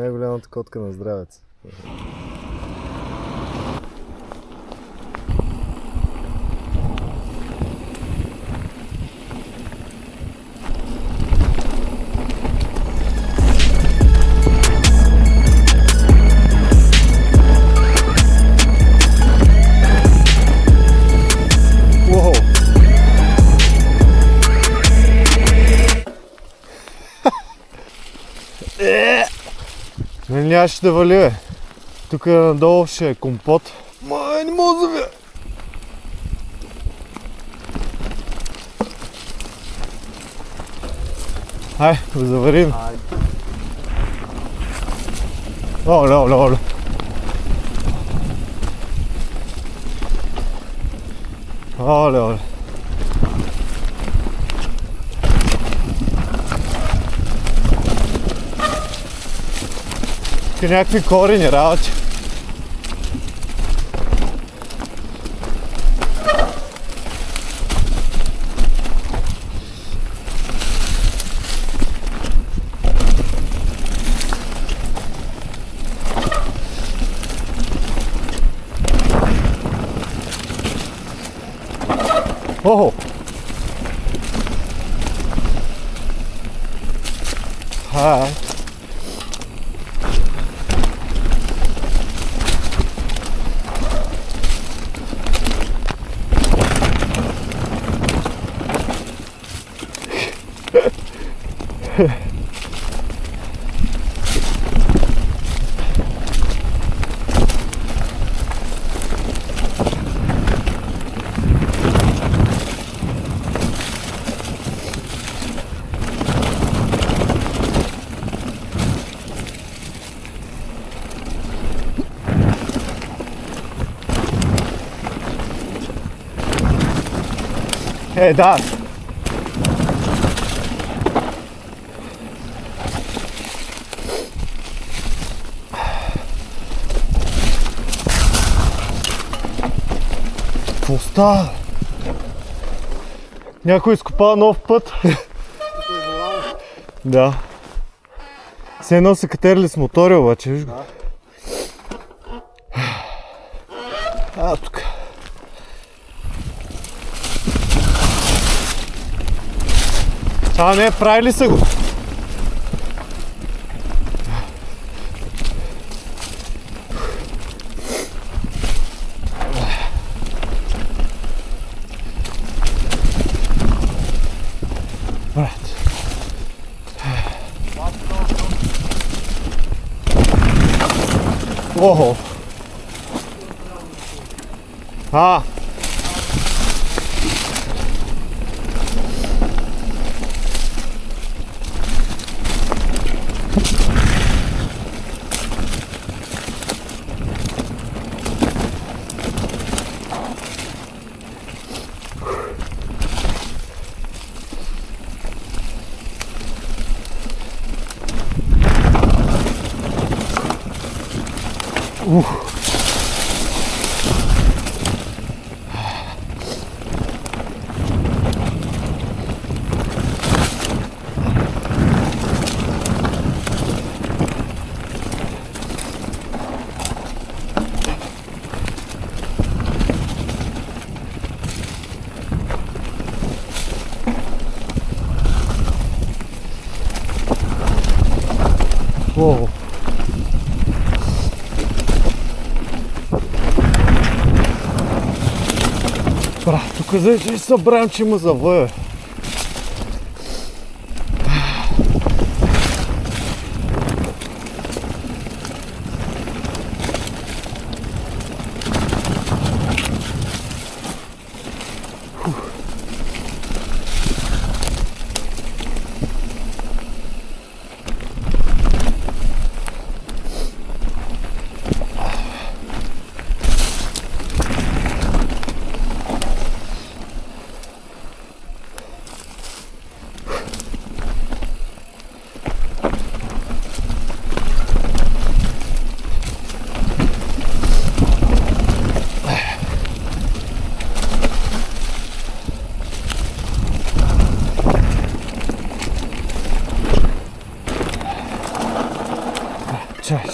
Най-голямата котка на здравец. Нямаше да вали, бе. Тук надолу ще е компот. Май, не мога да завия! Ай, го заварим. Оле, оле, оле. Оле, оле. Някакви корени работи. Охо! Хай! Да. Какво става? Някой изкопава нов път. Да. Все едно са катерили с мотори обаче, виж го. Тук. Не, правили са го. Охо. Wow. Тук ще събрам, че му завъя.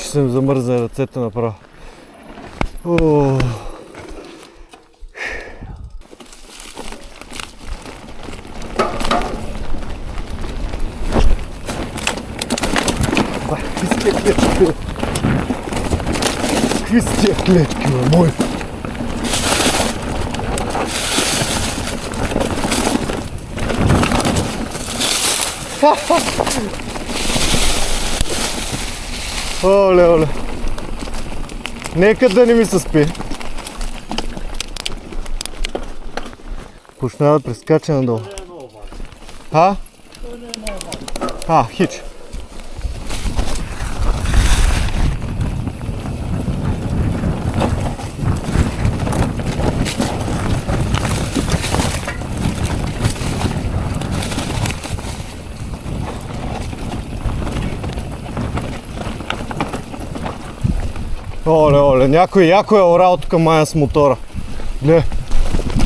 ще се ми замързне ръцете направо. Какви са тия клетки, бе, мой? Оле, оле. Нека да не ми се спи. Почна да прескача надолу. Хич. Оле, някой яко е орал тук мая с мотора. Гле,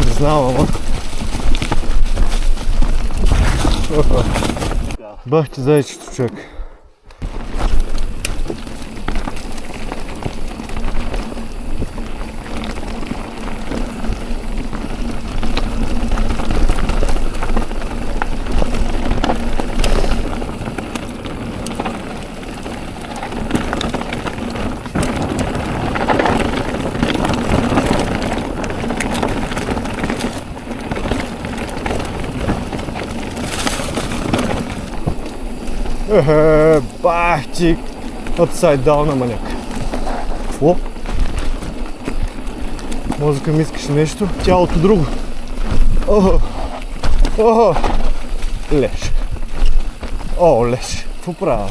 признавам, ама. Бах ти зайчето, човек. Бах ти, upside down, маняк. Какво? Мозъка ми искаш нещо, тялото друго. Леш. Леш. Какво правя?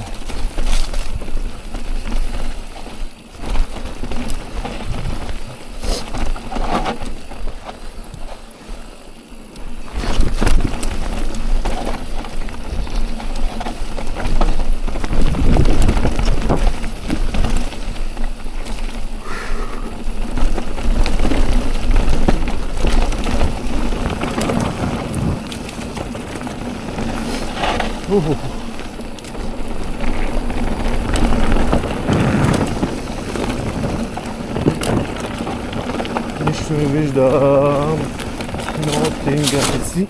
Нищо не виждам. Nothing I see.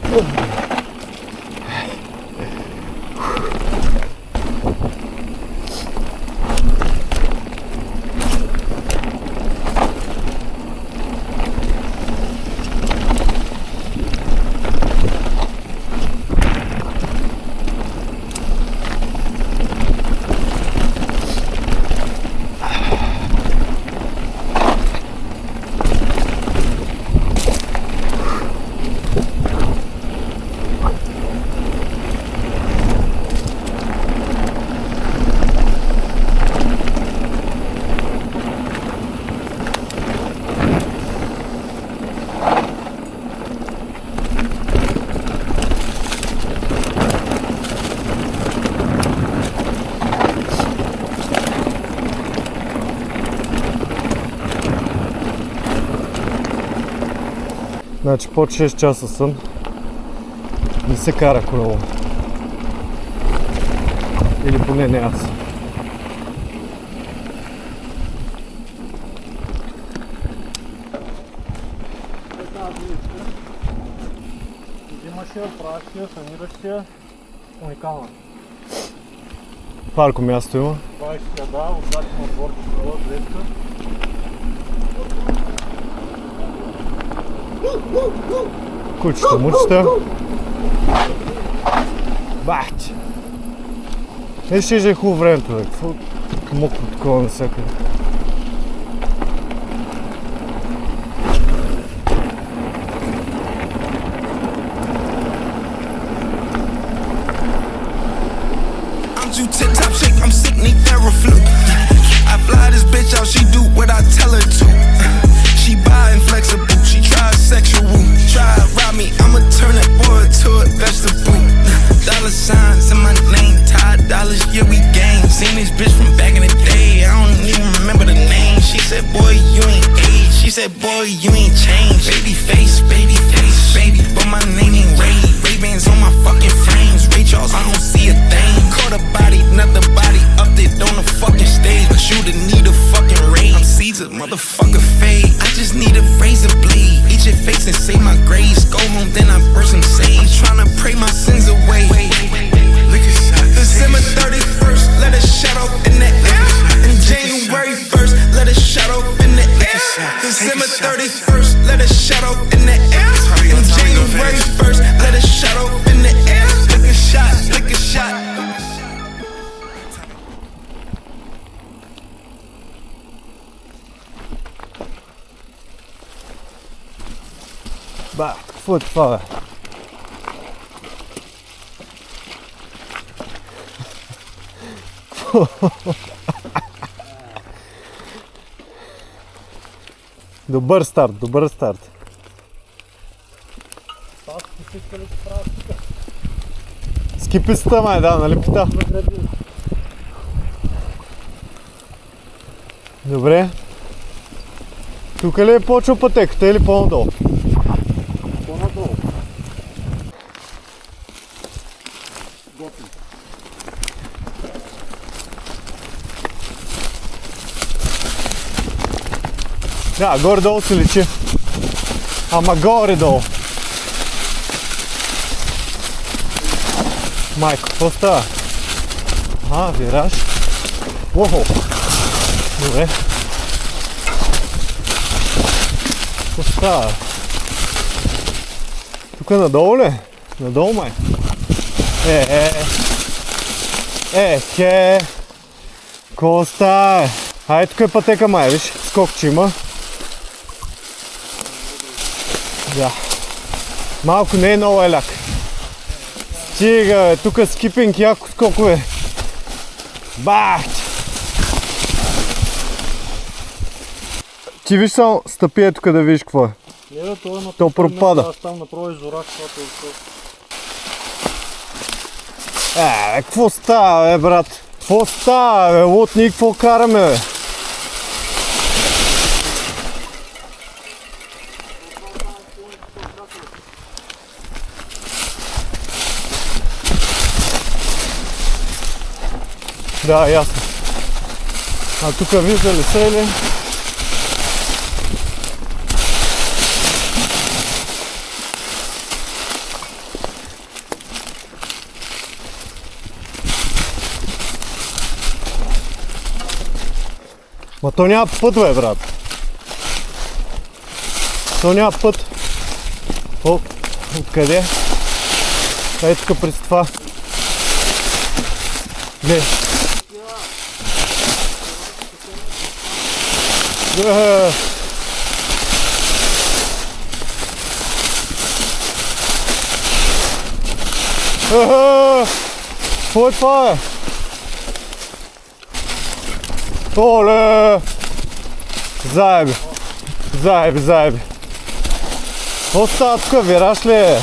Значи под 6 часа сън не се кара колело. Или поне не аз. Взимаш я, правиш я, санираш я, уникална. Парко място има. Правиш среда, отзад на отборка, кръва, клетка. Кучета, мучета. Бахти! Ще е хубаво времето, бе. Какво мокро такова навсякъде. Tip-top shape, I'm sick, need Theraflu. I fly this bitch out, she do what I tell her to. She buy inflexible, she try sexual. Try to rob me, I'ma turn that boy to a vegetable. Dollar signs in my name, Todd dollars, yeah we gang. Seen this bitch from back in the day, I don't even remember the name. She said, boy, you ain't aged. She said, boy, you ain't changed. Baby face, baby, but my name ain't Ray. Ray-Ban bands on my fucking frames. Ray Charles, I don't see a thing. Caught a body, another body up there on the fucking stage. But you didn't need a fucking raid. I'm Caesar, motherfucker fade. I just need a razor blade. Eat your face and say my grace. Go home, then I burn some sage. I'm tryna pray my sins away. December 31st, let us shut off in the air. And January 1st, let us shut off in the air. December 31st, let us shut off in the air. And January 1st, let us shut off in the air. Lick a shot, lick a shot. Ба, какво е това, бе? Добър старт, добър старт. Това скиписта ли се правят тук? Скипистата, май, да, нали пита? Добре. Тук ли е почва пътеката или по-надолу? По-надолу. Готин. Да, горе-долу се личи. Ама горе-долу. Майко, какво става? Вираж. Охо. Добре. Какво става? Тук надолу ли? Надолу, май. Какво става? Ай, тук е пътека, май, виж. Скокче има. Да. Малко не е много еляк. Стига, бе, тук скипинг, яко скокове. Бах! Ти виж само, стъпи е тук да видиш какво е. Не бе, това е на То пропада. Аз там направо изорах, това е. Какво става, бе, брат? Какво става, бе? Лутни, какво караме, бе? Да, ясно. А тук виждали са или? Ма то няма път, бе, брат. То няма път. О, откъде? Ей тук през това. Гледай. Какво е това, бе? Оле! Заеби! Заеби, заеби! Какво става тук? Вираж ли е?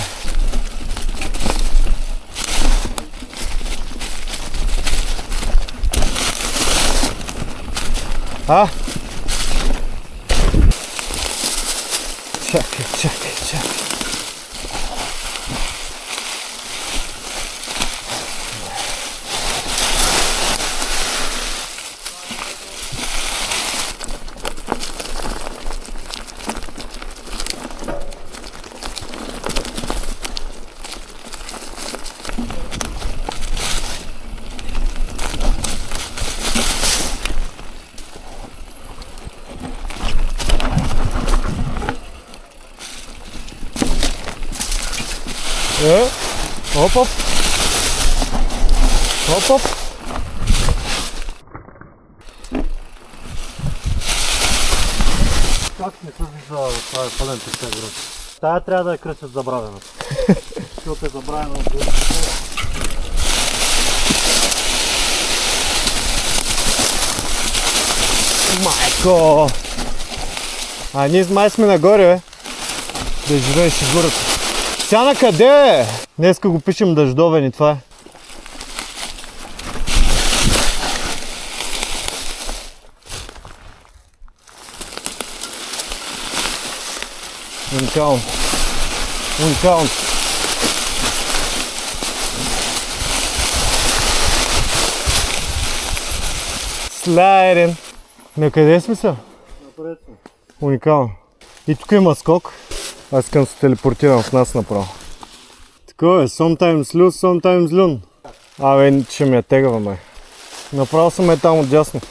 Чакай, чакай, чакай. Оп, оп. Оп, оп. Как не се вижда, това е пълен пистен гръб. Тая трябва да я кръсят забравената. Защото е забравена от гръб. Майко! А ние с май сме нагоре, бе. Да живееш и гората. Сега на къде е? Днеска го пишем дъждовен и това е. Уникално. Уникално. Слайден. На къде сме са? Напред сме. Уникално. И тук има скок. Аз искам да се телепортирам в нас направо. Такова е, sometimes loose, sometimes loon. Абе, ще ми е тегава, май. Направо съм там отдясно.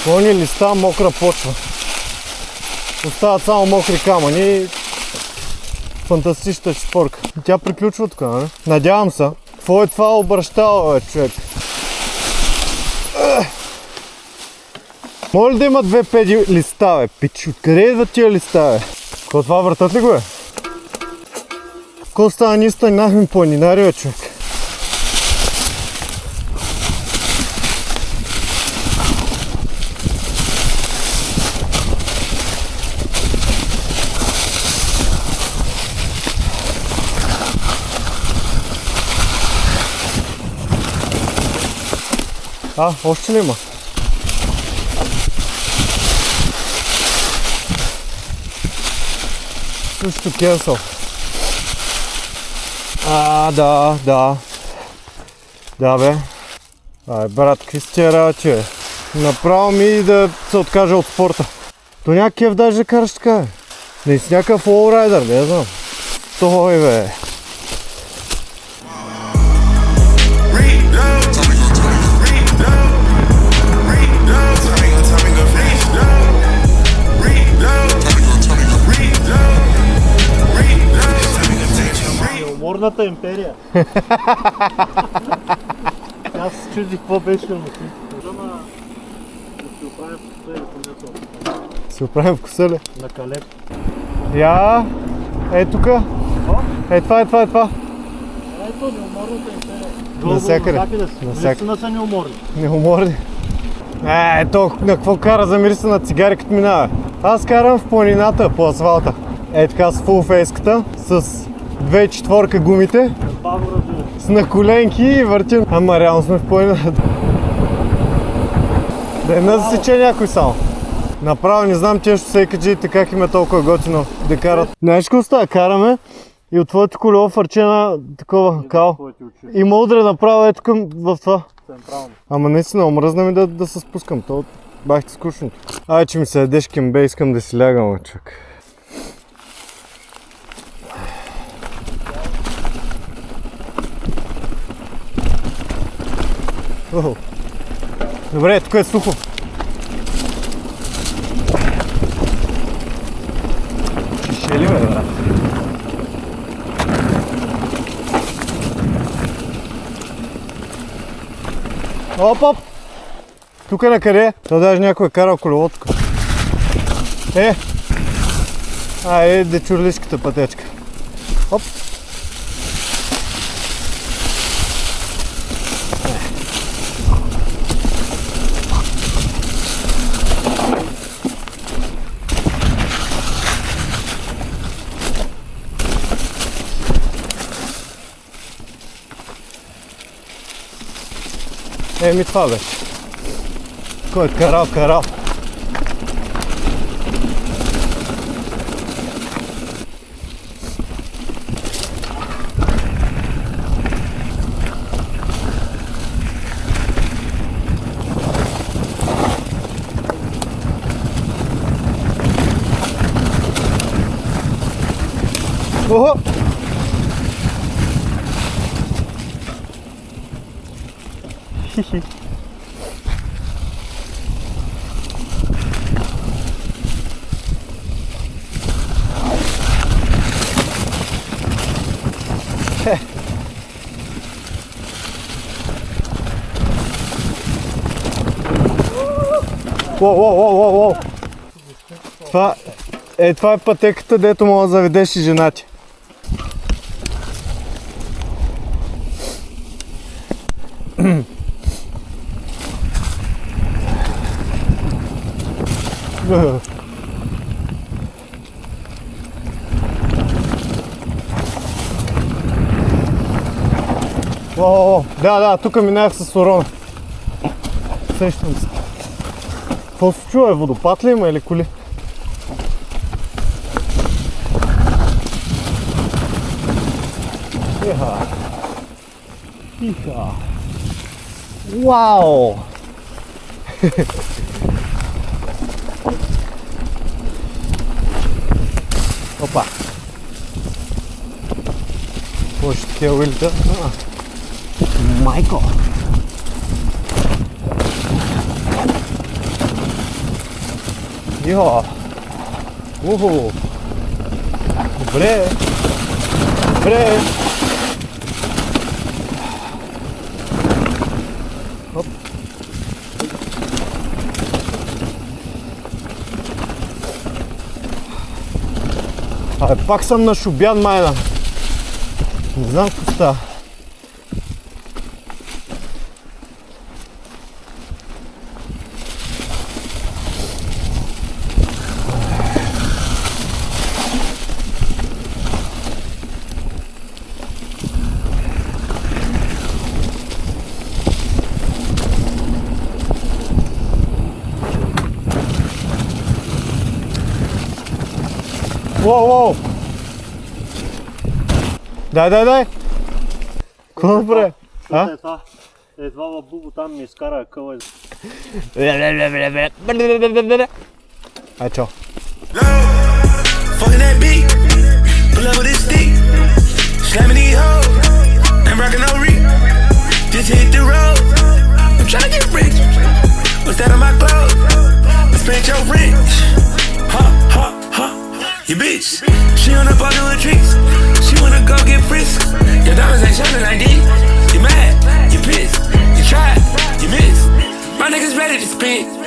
Клони листа, мокра почва. Остават само мокри камъни. Фантастична спорка. Тя приключва тук, нали? Надявам се. Какво е това обръщало, бе, човек? Може ли да има 2 педи листа, бе? Пич, откъде идват тия листа, бе? Какво това, въртат ли го, бе? Какво става, ние станахме планинари, бе, човек? Още ли има? Също кенсъл. Да. Да, бе. Брат, какви си тия работи, бе? Направо ми да се откажа от спорта. То някакъв даже да караш така, бе. Не си някакъв лоурайдър, не знам. Той, бе. Уморната империя. Аз се чудих какво беше на носителите. Да си оправим вкуса или понесъл. Си оправим вкуса ли? На Калеб. Я, тука. Това. Ето, неуморната империя. Насякъде. Наистина са неуморни. Неуморни. Ето, на какво кара за мириса на цигари като минава? Аз карам в планината по асфалта. Така с фулфейската, с 2.4 гумите, с наколенки и въртим. Ама реално сме в планината. Да не засече някой само. Направо не знам тия шосейкаджиите как им е толкова готино да карат. Знаеш какво става? Караме и от твоето колело фърче на такова као. И мога да направя ето към в това. Ама наистина омръзна ми да се спускам. То бах ти скучното. Че ми се ядеш кембе, искам да си лягам, човек. Добре, тук е сухо. Шели ме, брат. Оп! Тук е на къде? То даже някой е карал колело тук. Дечурлишката пътечка. Оп! Това беше. Кой е карал? Охо! Хихи. Воу. Това е пътеката, дето мога да заведеш и жена ти. Да, тук минах с урона. Сещам се. Какво се чува? Водопад ли има или коли? Иха. Вау! Опа! Още такива улица. Майко! Йо! Уху! Добре! Добре! Оп! Абе, пак съм на Шубян, майна. Не знам какво става. Воу! Дай! Какво направи? А? Едва в Бубо там ми изкара къла. Ай, чао. Fucking that beat, pull up with this stick, slamming these hoes, ain't rockin' no reek, just hit the road, I'm tryna get rich, what's that on my clothes, I spent your rent, your bitch, she on the ball doing tricks, she wanna go get frisked, your diamonds ain't shining like this, you mad, you pissed, you tried, you missed, my niggas ready to spin.